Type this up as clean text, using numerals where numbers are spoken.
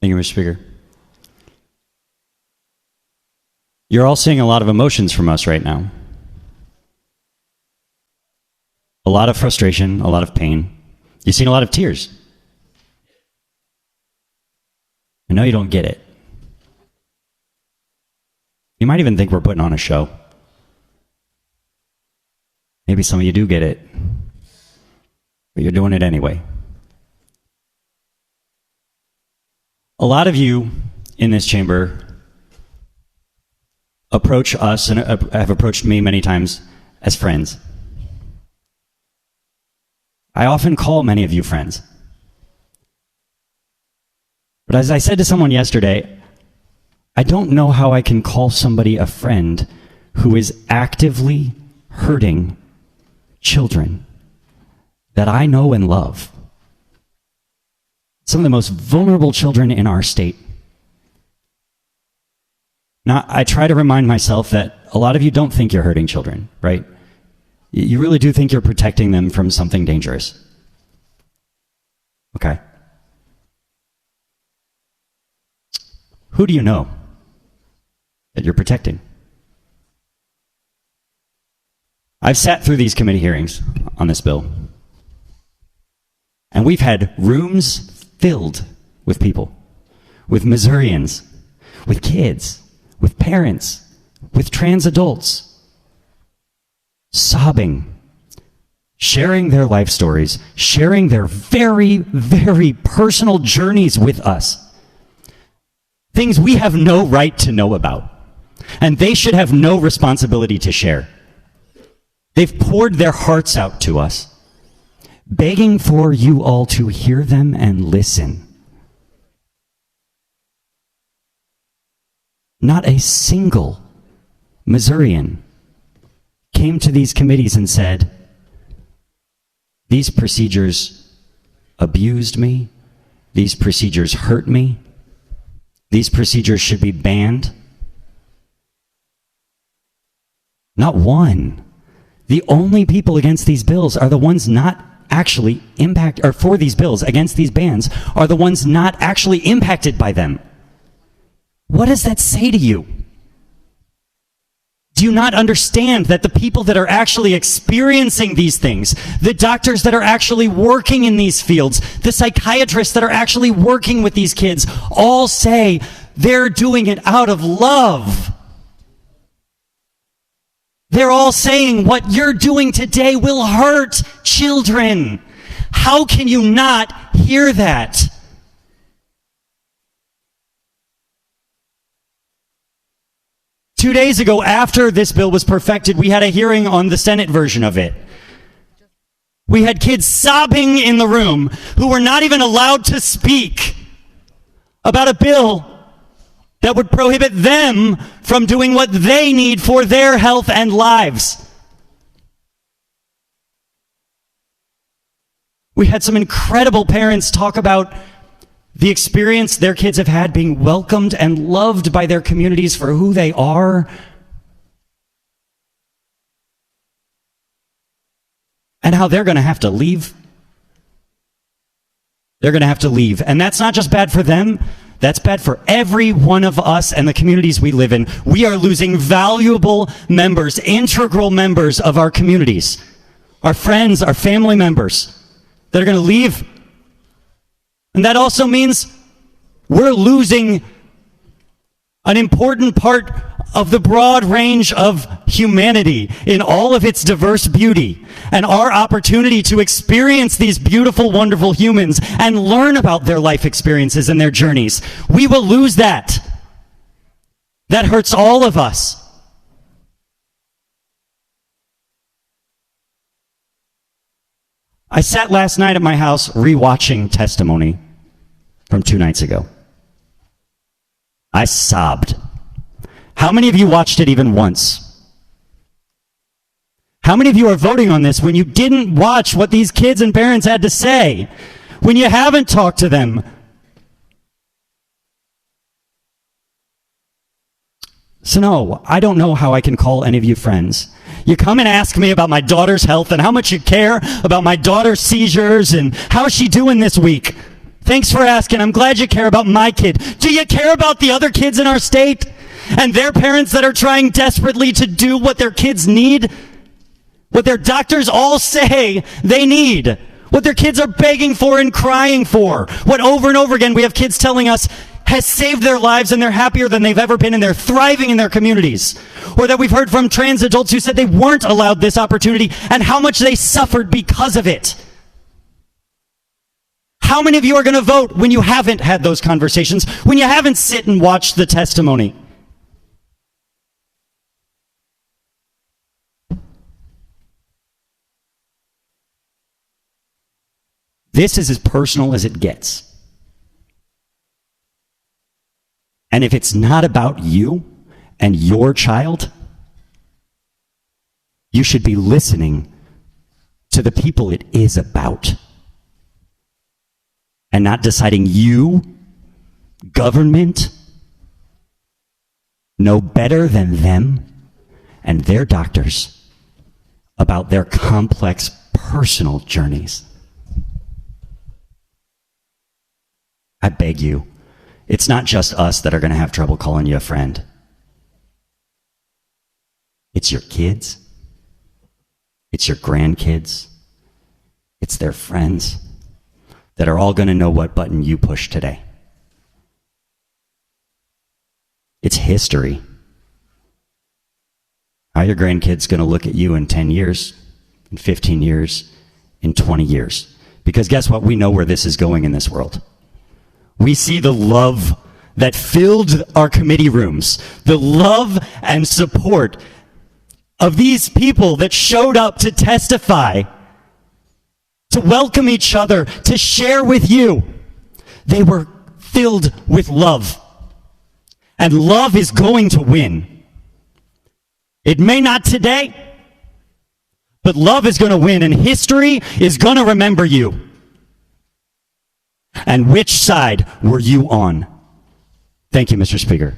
Thank you, Mr. Speaker. You're all seeing a lot of emotions from us right now. A lot of frustration, a lot of pain. You've seen a lot of tears. I know you don't get it. You might even think we're putting on a show. Maybe some of you do get it, but you're doing it anyway. A lot of you in this chamber approach us and have approached me many times as friends. I often call many of you friends. But as I said to someone yesterday, I don't know how I can call somebody a friend who is actively hurting children that I know and love. Some of the most vulnerable children in our state. Now, I try to remind myself that a lot of you don't think you're hurting children, right? You really do think you're protecting them from something dangerous. Okay. Who do you know that you're protecting? I've sat through these committee hearings on this bill, and we've had rooms filled with people, with Missourians, with kids, with parents, with trans adults, sobbing, sharing their life stories, sharing their very, very personal journeys with us. Things we have no right to know about, and they should have no responsibility to share. They've poured their hearts out to us, begging for you all to hear them and listen. Not a single Missourian came to these committees and said, these procedures abused me, these procedures hurt me, these procedures should be banned. Not one. The only people against these bills are the ones not actually or for these bills against these bans are the ones not actually impacted by them. What does that say to you? Do you not understand that the people that are actually experiencing these things, the doctors that are actually working in these fields, the psychiatrists that are actually working with these kids, all say they're doing it out of love? They're all saying what you're doing today will hurt children. How can you not hear that? Two days ago, after this bill was perfected, we had a hearing on the Senate version of it. We had kids sobbing in the room who were not even allowed to speak about a bill that would prohibit them from doing what they need for their health and lives. We had some incredible parents talk about the experience their kids have had being welcomed and loved by their communities for who they are. And how they're going to have to leave. They're going to have to leave. And that's not just bad for them. That's bad for every one of us and the communities we live in. We are losing valuable members, integral members of our communities. Our friends, our family members that are going to leave. And that also means we're losing an important part of the broad range of humanity in all of its diverse beauty, and our opportunity to experience these beautiful, wonderful humans and learn about their life experiences and their journeys. We will lose that. That hurts all of us. I sat last night at my house rewatching testimony from 2 nights ago. I sobbed. How many of you watched it even once? How many of you are voting on this when you didn't watch what these kids and parents had to say? When you haven't talked to them? So no, I don't know how I can call any of you friends. You come and ask me about my daughter's health and how much you care about my daughter's seizures and how is she doing this week. Thanks for asking. I'm glad you care about my kid. Do you care about the other kids in our state and their parents that are trying desperately to do what their kids need? What their doctors all say they need? What their kids are begging for and crying for? What over and over again we have kids telling us has saved their lives and they're happier than they've ever been and they're thriving in their communities? Or that we've heard from trans adults who said they weren't allowed this opportunity and how much they suffered because of it. How many of you are going to vote when you haven't had those conversations, when you haven't sit and watched the testimony? This is as personal as it gets. And if it's not about you and your child, you should be listening to the people it is about. And not deciding you, government, know better than them and their doctors about their complex personal journeys. I beg you, it's not just us that are going to have trouble calling you a friend. It's your kids. It's your grandkids. It's their friends that are all going to know what button you push today. It's history. How are your grandkids going to look at you in 10 years, in 15 years, in 20 years? Because guess what? We know where this is going in this world. We see the love that filled our committee rooms, the love and support of these people that showed up to testify, to welcome each other, to share with you. They were filled with love. And love is going to win. It may not today, but love is going to win, and history is going to remember you. And which side were you on? Thank you, Mr. Speaker.